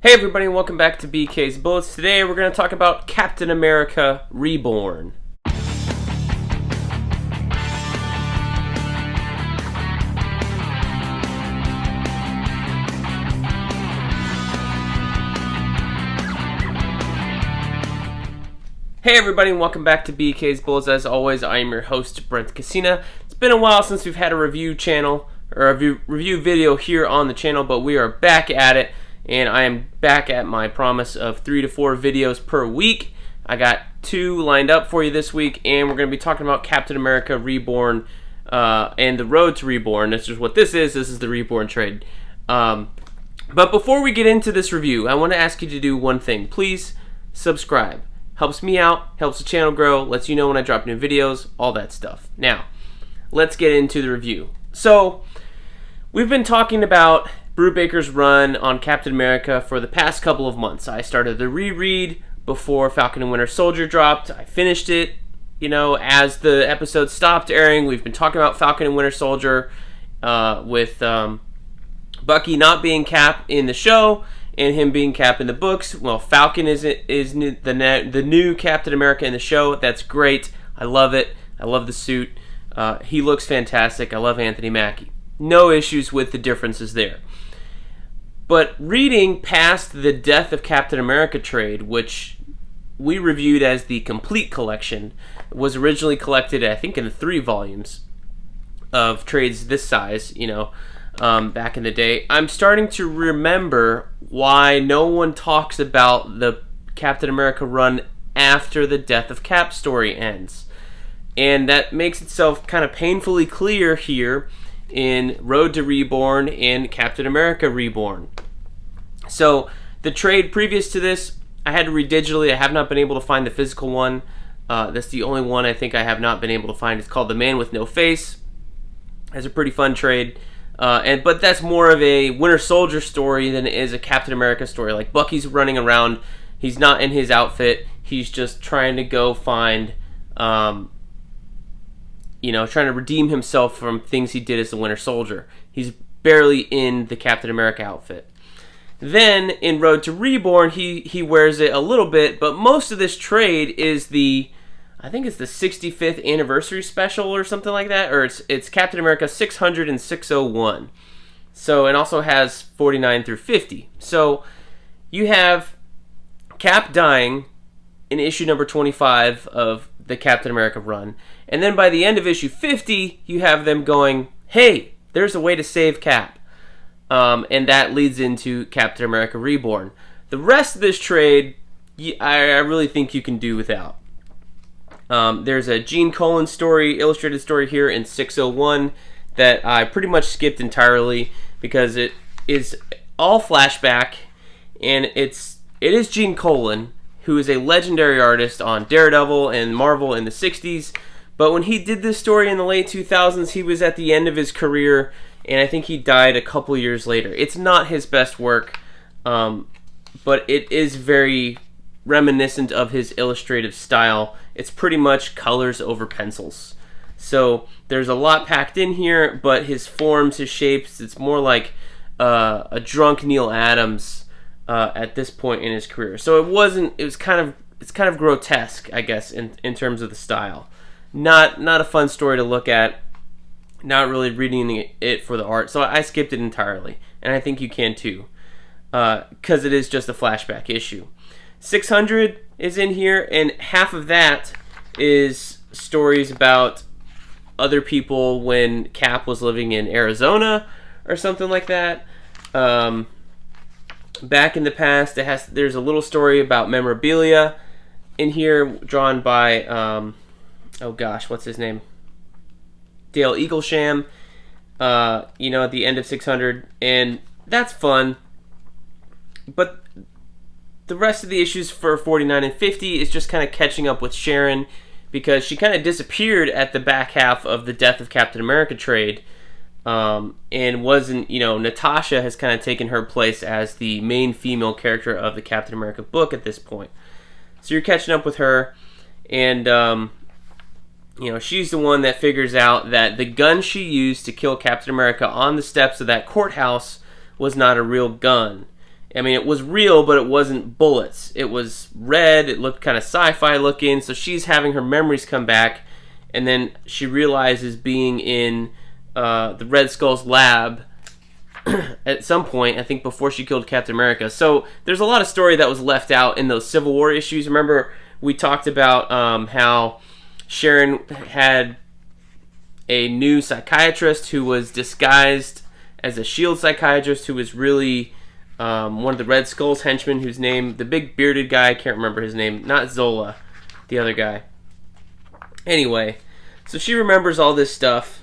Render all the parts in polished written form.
Hey everybody, and welcome back to BK's Bullets. Today we're going to talk about Captain America Reborn. Hey everybody, and welcome back to BK's Bullets. As always, I am your host, Brent. It's been a while since we've had a review channel, or a review video here on the channel, but we are back at it. And I am back at my promise of 3 to 4 videos per week. I got 2 lined up for you this week, and we're going to be talking about Captain America Reborn and the road to Reborn. This is what this is. This is the Reborn trade. But before we get into this review, I want to ask you to do one thing. Please subscribe. Helps me out, helps the channel grow, lets you know when I drop new videos, all that stuff. Now, let's get into the review. So, we've been talking about Brubaker's run on Captain America for the past couple of months. I started the reread before Falcon and Winter Soldier dropped. I finished it, as the episode stopped airing. We've been talking about Falcon and Winter Soldier with Bucky not being Cap in the show and him being Cap in the books. Well, Falcon is the new Captain America in the show. That's great. I love it. I love the suit. He looks fantastic. I love Anthony Mackie. No issues with the differences there. But reading past the Death of Captain America trade, which we reviewed as the complete collection, was originally collected, I think, in 3 volumes of trades this size, back in the day. I'm starting to remember why no one talks about the Captain America run after the Death of Cap story ends. And that makes itself kind of painfully clear here in Road to Reborn and Captain America Reborn. So, the trade previous to this, I had to read digitally. I have not been able to find the physical one. That's the only one I think I have not been able to find. It's called The Man with No Face. It's a pretty fun trade. But that's more of a Winter Soldier story than it is a Captain America story. Like, Bucky's running around. He's not in his outfit. He's just trying to go find... trying to redeem himself from things he did as the Winter Soldier. He's barely in the Captain America outfit. Then, in Road to Reborn, he wears it a little bit, but most of this trade is I think it's the 65th anniversary special or something like that, or it's Captain America 600 and 601. So, it also has 49 through 50. So, you have Cap dying in issue number 25 of the Captain America run. And then by the end of issue 50, you have them going, hey, there's a way to save Cap. And that leads into Captain America Reborn. The rest of this trade, I really think you can do without. There's a Gene Colan story, illustrated story here in 601 that I pretty much skipped entirely because it is all flashback, and it is Gene Colan, who is a legendary artist on Daredevil and Marvel in the 60s. But when he did this story in the late 2000s, he was at the end of his career, and I think he died a couple years later. It's not his best work, but it is very reminiscent of his illustrative style. It's pretty much colors over pencils. So there's a lot packed in here, but his forms, his shapes, it's more like a drunk Neil Adams at this point in his career. So it's kind of grotesque, I guess, in terms of the style. Not a fun story to look at. Not really reading it for the art, so I skipped it entirely, and I think you can too, because it is just a flashback issue. 600 is in here, and half of that is stories about other people when Cap was living in Arizona or something like that. Back in the past, there's a little story about memorabilia in here, drawn by what's his name? Dale Eaglesham, at the end of 600, and that's fun. But the rest of the issues for 49 and 50 is just kind of catching up with Sharon, because she kind of disappeared at the back half of the Death of Captain America trade, and wasn't, Natasha has kind of taken her place as the main female character of the Captain America book at this point. So you're catching up with her, and she's the one that figures out that the gun she used to kill Captain America on the steps of that courthouse was not a real gun. I mean, it was real, but it wasn't bullets. It was red. It looked kind of sci-fi looking. So she's having her memories come back, and then she realizes being in the Red Skull's lab at some point, I think before she killed Captain America. So there's a lot of story that was left out in those Civil War issues. Remember, we talked about how Sharon had a new psychiatrist who was disguised as a S.H.I.E.L.D. psychiatrist who was really one of the Red Skull's henchmen, whose name, the big bearded guy, I can't remember his name, not Zola, the other guy. Anyway, so she remembers all this stuff,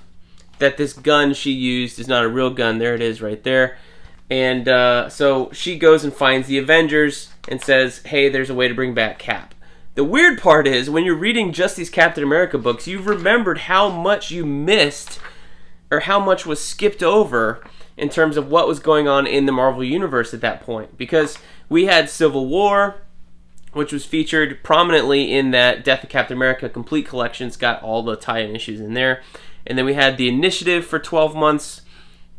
that this gun she used is not a real gun. There it is right there. And so she goes and finds the Avengers and says, hey, there's a way to bring back Cap. The weird part is, when you're reading just these Captain America books, you've remembered how much you missed, or how much was skipped over in terms of what was going on in the Marvel Universe at that point. Because we had Civil War, which was featured prominently in that Death of Captain America Complete Collection. It's got all the tie-in issues in there. And then we had the Initiative for 12 months.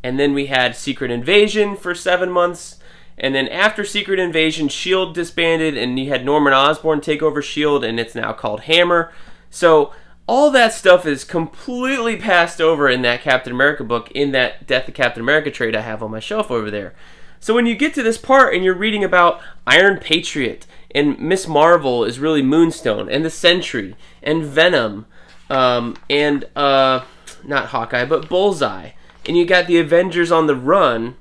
And then we had Secret Invasion for 7 months. And then after Secret Invasion, S.H.I.E.L.D. disbanded, and you had Norman Osborn take over S.H.I.E.L.D., and it's now called Hammer. So all that stuff is completely passed over in that Captain America book, in that Death of Captain America trade I have on my shelf over there. So when you get to this part and you're reading about Iron Patriot, and Miss Marvel is really Moonstone, and the Sentry, and Venom, and not Hawkeye, but Bullseye, and you got the Avengers on the run,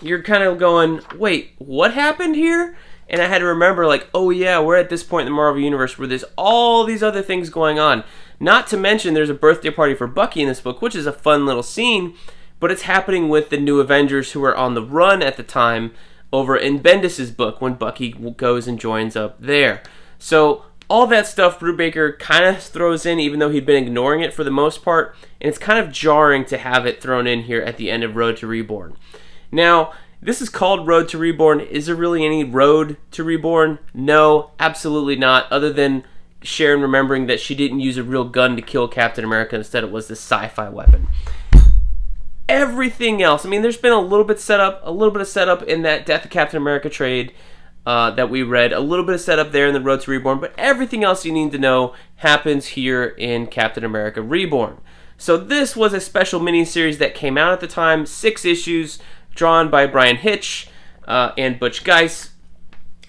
you're kind of going, wait, what happened here? And I had to remember, like, oh yeah, we're at this point in the Marvel Universe where there's all these other things going on. Not to mention there's a birthday party for Bucky in this book, which is a fun little scene, but it's happening with the new Avengers who are on the run at the time over in Bendis' book when Bucky goes and joins up there. So all that stuff Brubaker kind of throws in, even though he'd been ignoring it for the most part, and it's kind of jarring to have it thrown in here at the end of Road to Reborn. Now, this is called Road to Reborn. Is there really any Road to Reborn? No, absolutely not, other than Sharon remembering that she didn't use a real gun to kill Captain America. Instead, it was this sci-fi weapon. Everything else, I mean, there's been a little bit of setup in that Death of Captain America trade that we read, a little bit of setup there in the Road to Reborn, but everything else you need to know happens here in Captain America Reborn. So this was a special miniseries that came out at the time, 6 issues, drawn by Brian Hitch and Butch Guice.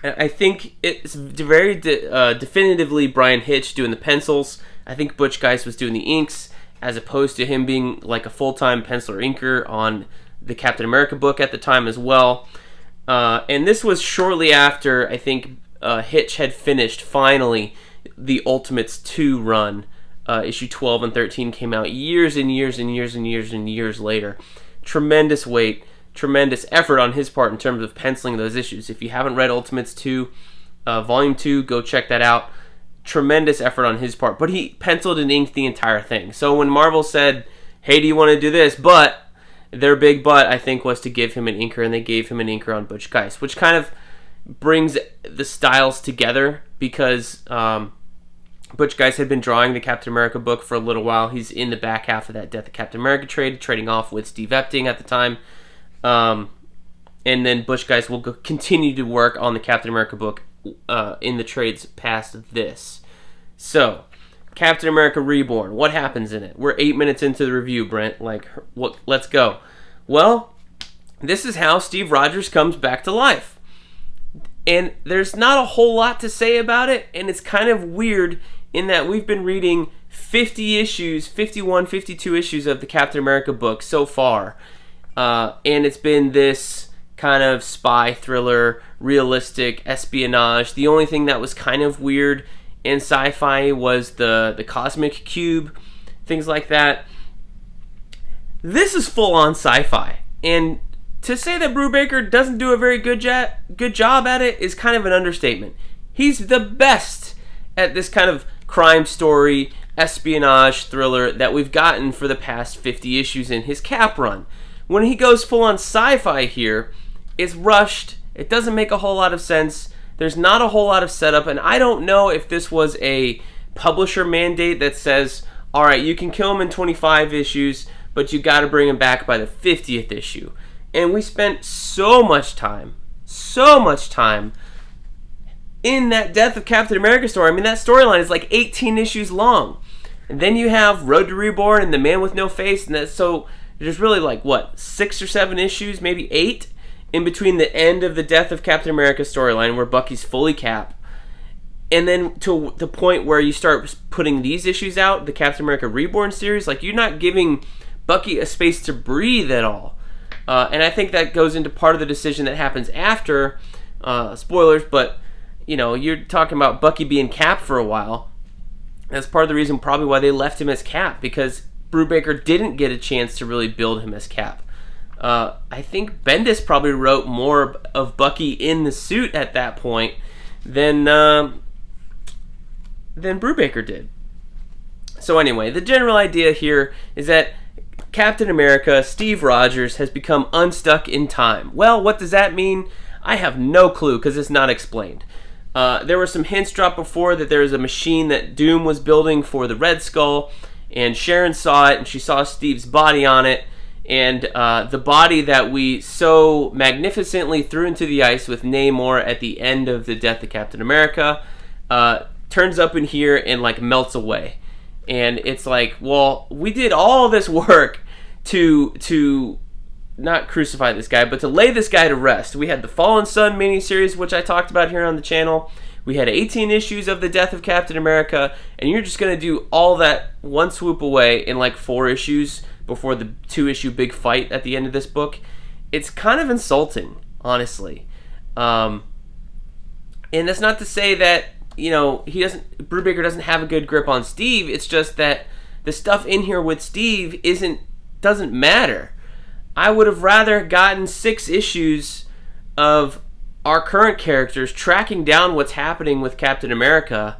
I think it's very definitively Brian Hitch doing the pencils. I think Butch Guice was doing the inks, as opposed to him being like a full-time penciler inker on the Captain America book at the time as well. And this was shortly after, I think, Hitch had finished, finally, the Ultimates 2 run. Issue 12 and 13 came out years and years and years and years and years later. Tremendous weight, tremendous effort on his part in terms of penciling those issues. If you haven't read Ultimates 2, Volume 2, go check that out. Tremendous effort on his part, but he penciled and inked the entire thing. So when Marvel said, hey, do you want to do this? But their big but, I think, was to give him an inker, and they gave him an inker on Butch Guice, which kind of brings the styles together, because Butch Guice had been drawing the Captain America book for a little while. He's in the back half of that Death of Captain America trade, trading off with Steve Epting at the time. And then Butch Guice will continue to work on the Captain America book in the trades past this. So, Captain America Reborn, what happens in it? We're 8 minutes into the review, Brent. Let's go. Well, this is how Steve Rogers comes back to life. And there's not a whole lot to say about it, and it's kind of weird in that we've been reading 50 issues, 51, 52 issues of the Captain America book so far. And it's been this kind of spy thriller, realistic espionage. The only thing that was kind of weird in sci-fi was the cosmic cube, things like that. This is full-on sci-fi, and to say that Brubaker doesn't do a very good job at it is kind of an understatement. He's the best at this kind of crime story, espionage thriller that we've gotten for the past 50 issues in his Cap run. When he goes full-on sci-fi here, it's rushed. It doesn't make a whole lot of sense. There's not a whole lot of setup, and I don't know if this was a publisher mandate that says, all right, you can kill him in 25 issues, but you got to bring him back by the 50th issue. And we spent so much time so much time in that Death of Captain America story. I mean, that storyline is like 18 issues long. And then you have Road to Reborn and The Man with No Face, and so there's really like, what, 6 or 7 issues, maybe 8, in between the end of the Death of Captain America storyline where Bucky's fully Cap, and then to the point where you start putting these issues out, the Captain America Reborn series. Like, you're not giving Bucky a space to breathe at all. And I think that goes into part of the decision that happens after, spoilers, but, you know, you're talking about Bucky being Cap for a while. That's part of the reason probably why they left him as Cap, because Brubaker didn't get a chance to really build him as Cap. I think Bendis probably wrote more of Bucky in the suit at that point than Brubaker did. So anyway, the general idea here is that Captain America, Steve Rogers, has become unstuck in time. Well, what does that mean? I have no clue, because it's not explained. There were some hints dropped before that there was a machine that Doom was building for the Red Skull, and Sharon saw it, and she saw Steve's body on it, and the body that we so magnificently threw into the ice with Namor at the end of the Death of Captain America turns up in here and like melts away. And it's like, well, we did all this work to not crucify this guy, but to lay this guy to rest. We had the Fallen Sun miniseries, which I talked about here on the channel. We had 18 issues of the Death of Captain America, and you're just going to do all that one swoop away in like 4 issues before the 2-issue big fight at the end of this book. It's kind of insulting, honestly. And that's not to say that, you know, Brubaker doesn't have a good grip on Steve. It's just that the stuff in here with Steve doesn't matter. I would have rather gotten 6 issues of our current characters tracking down what's happening with Captain America,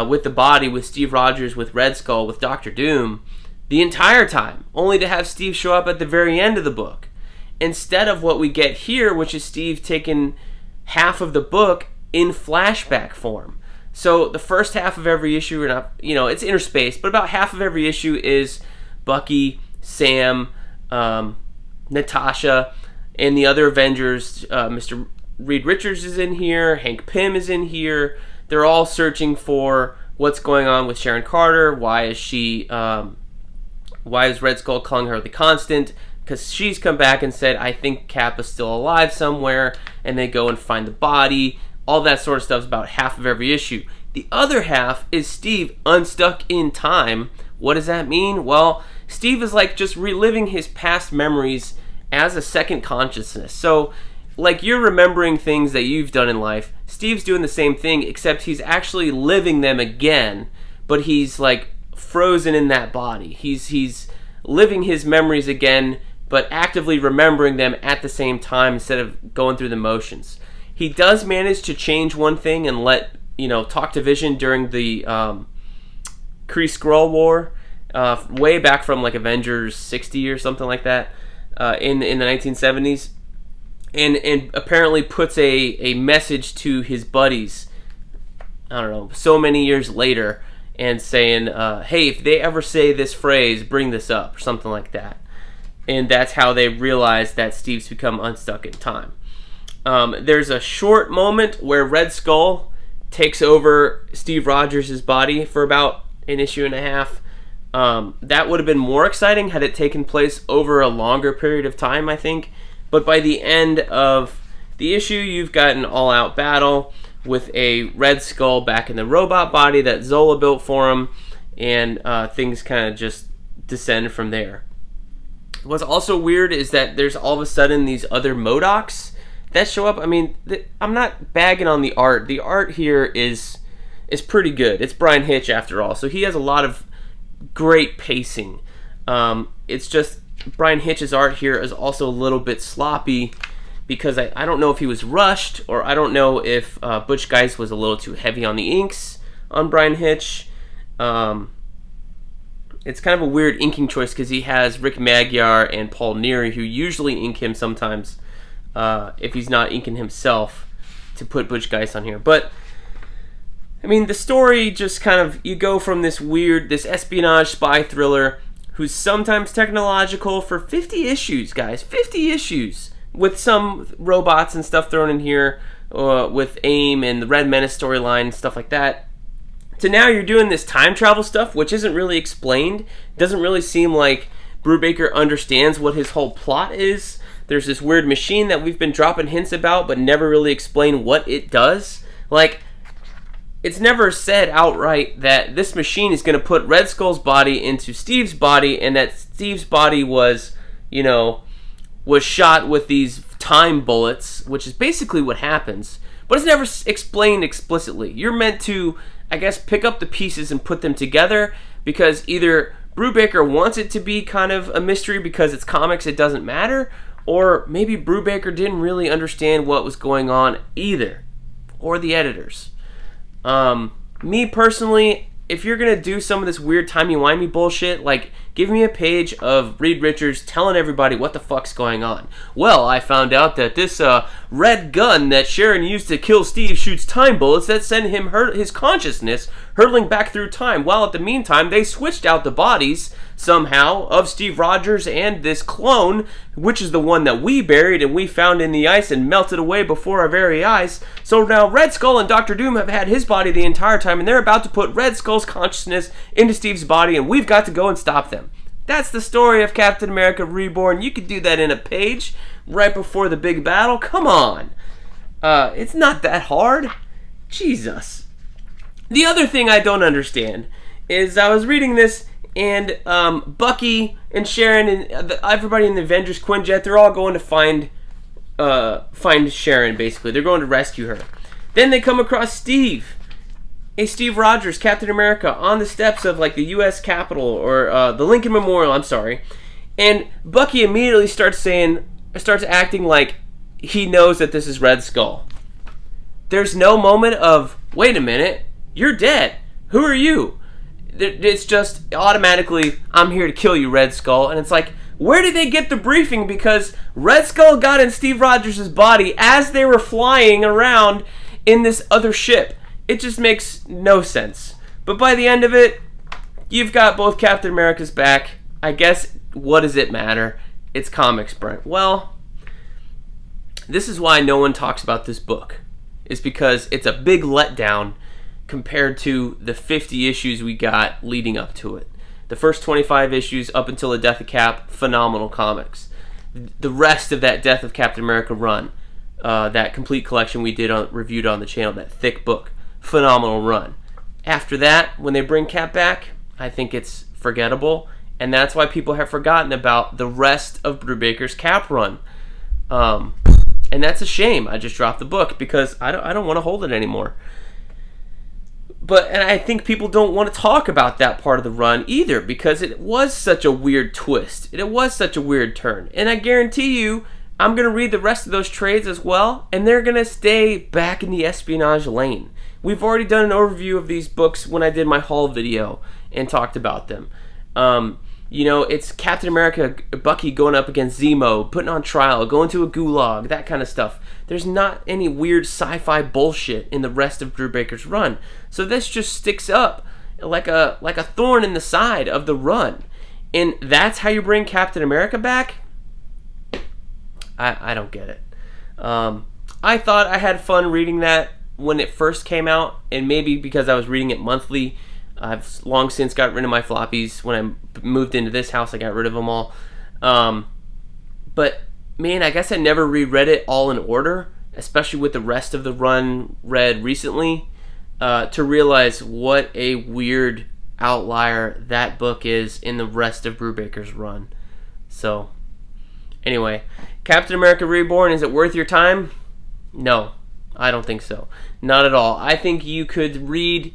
with the body, with Steve Rogers, with Red Skull, with Doctor Doom, the entire time, only to have Steve show up at the very end of the book. Instead of what we get here, which is Steve taking half of the book in flashback form. So the first half of every issue, it's interspaced, but about half of every issue is Bucky, Sam, Natasha, and the other Avengers. Mr. Reed Richards is in here. Hank Pym is in here. They're all searching for what's going on with Sharon Carter. Why is Red Skull calling her the Constant? Because she's come back and said, I think Cap is still alive somewhere, and they go and find the body. All that sort of stuff is about half of every issue. The other half is Steve unstuck in time. What does that mean? Well, Steve is like just reliving his past memories as a second consciousness. So, like, you're remembering things that you've done in life. Steve's doing the same thing, except he's actually living them again, but he's like frozen in that body. He's living his memories again, but actively remembering them at the same time instead of going through the motions. He does manage to change one thing and talk to Vision during the Kree Skrull War, way back from like Avengers 60 or something like that, in the 1970s, and apparently puts a message to his buddies, I don't know, so many years later, and saying, hey, if they ever say this phrase, bring this up, or something like that. And that's how they realize that Steve's become unstuck in time. There's a short moment where Red Skull takes over Steve Rogers' body for about an issue and a half. That would have been more exciting had it taken place over a longer period of time, I think. But by the end of the issue, you've got an all-out battle with a Red Skull back in the robot body that Zola built for him, and things kind of just descend from there. What's also weird is that there's all of a sudden these other MODOKs that show up. I mean, I'm not bagging on the art. The art here is pretty good. It's Brian Hitch after all, so he has a lot of great pacing. It's just Brian Hitch's art here is also a little bit sloppy because I don't know if he was rushed, or I don't know if Butch Geist was a little too heavy on the inks on Brian Hitch. It's kind of a weird inking choice because he has Rick Magyar and Paul Neary, who usually ink him sometimes if he's not inking himself, to put Butch Geist on here. But I mean, the story just kind of, you go from this espionage spy thriller who's sometimes technological for 50 issues, guys. 50 issues. with some robots and stuff thrown in here, with AIM and the Red Menace storyline and stuff like that, to now you're doing this time travel stuff, which isn't really explained. Doesn't really seem like Brubaker understands what his whole plot is. There's this weird machine that we've been dropping hints about, but never really explain what it does. Like, it's never said outright that this machine is going to put Red Skull's body into Steve's body, and that Steve's body was, was shot with these time bullets, which is basically what happens. But it's never explained explicitly. You're meant to, I guess, pick up the pieces and put them together, because either Brubaker wants it to be kind of a mystery because it's comics, it doesn't matter, or maybe Brubaker didn't really understand what was going on either, or the editors. Me personally, if you're going to do some of this weird timey-wimey bullshit, like, give me a page of Reed Richards telling everybody what the fuck's going on. Well, I found out that this red gun that Sharon used to kill Steve shoots time bullets that send him his consciousness hurtling back through time, while at the meantime they switched out the bodies somehow of Steve Rogers and this clone, which is the one that we buried and we found in the ice and melted away before our very eyes. So now Red Skull and Dr. Doom have had his body the entire time, and they're about to put Red Skull's consciousness into Steve's body, and we've got to go and stop them. That's the story of Captain America Reborn. You could do that in a page right before the big battle. Come on. It's not that hard. Jesus. The other thing I don't understand is I was reading this, and Bucky and Sharon and everybody in the Avengers Quinjet, they're all going to find Sharon, basically. They're going to rescue her. Then they come across Steve Rogers, Captain America, on the steps of like the U.S. Capitol, or the Lincoln Memorial, I'm sorry. And Bucky immediately starts acting like he knows that this is Red Skull. There's no moment of, wait a minute, you're dead. Who are you? It's just automatically, I'm here to kill you, Red Skull. And it's like, where did they get the briefing? Because Red Skull got in Steve Rogers' body as they were flying around in this other ship. It just makes no sense. But by the end of it, you've got both Captain America's back. I guess, what does it matter? It's comics, Brent. Well, this is why no one talks about this book. It's because it's a big letdown compared to the 50 issues we got leading up to it. The first 25 issues up until the death of Cap, phenomenal comics. The rest of that Death of Captain America run, that complete collection we reviewed on the channel, that thick book, phenomenal run. After that, when they bring Cap back, I think it's forgettable, and that's why people have forgotten about the rest of Brubaker's Cap run. And that's a shame. I just dropped the book because I don't want to hold it anymore. And I think people don't want to talk about that part of the run either, because it was such a weird twist. It was such a weird turn. And I guarantee you, I'm going to read the rest of those trades as well, and they're going to stay back in the espionage lane. We've already done an overview of these books when I did my haul video and talked about them. It's Captain America, Bucky going up against Zemo, putting on trial, going to a gulag, that kind of stuff. There's not any weird sci-fi bullshit in the rest of Brubaker's run. So this just sticks up like a thorn in the side of the run. And that's how you bring Captain America back? I don't get it. I thought I had fun reading that when it first came out, and maybe because I was reading it monthly. I've long since got rid of my floppies. When I moved into this house, I got rid of them all. But, man, I guess I never reread it all in order, especially with the rest of the run read recently, to realize what a weird outlier that book is in the rest of Brubaker's run. So, anyway, Captain America Reborn, is it worth your time? No, I don't think so. Not at all. I think you could read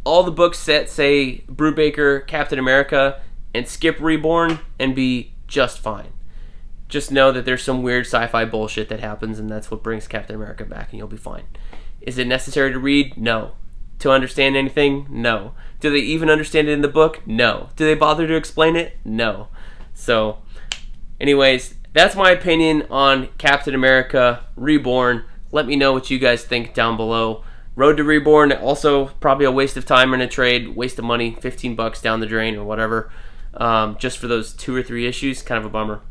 all the books that say Brubaker, Captain America, and skip Reborn and be just fine. Just know that there's some weird sci-fi bullshit that happens, and that's what brings Captain America back, and you'll be fine. Is it necessary to read? No. To understand anything? No. Do they even understand it in the book? No. Do they bother to explain it? No. So, anyways, that's my opinion on Captain America Reborn. Let me know what you guys think down below. Road to Reborn, also probably a waste of time in a trade, waste of money, $15 down the drain or whatever, just for those 2 or 3 issues. Kind of a bummer.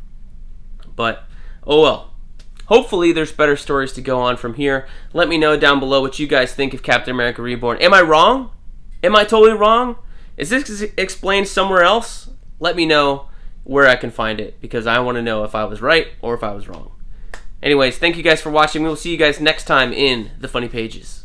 But, oh well. hopefully there's better stories to go on from here. Let me know down below what you guys think of Captain America Reborn. Am I wrong? Am I totally wrong? Is this explained somewhere else? Let me know where I can find it, because I want to know if I was right or if I was wrong. Anyways, thank you guys for watching. We will see you guys next time in the Funny Pages.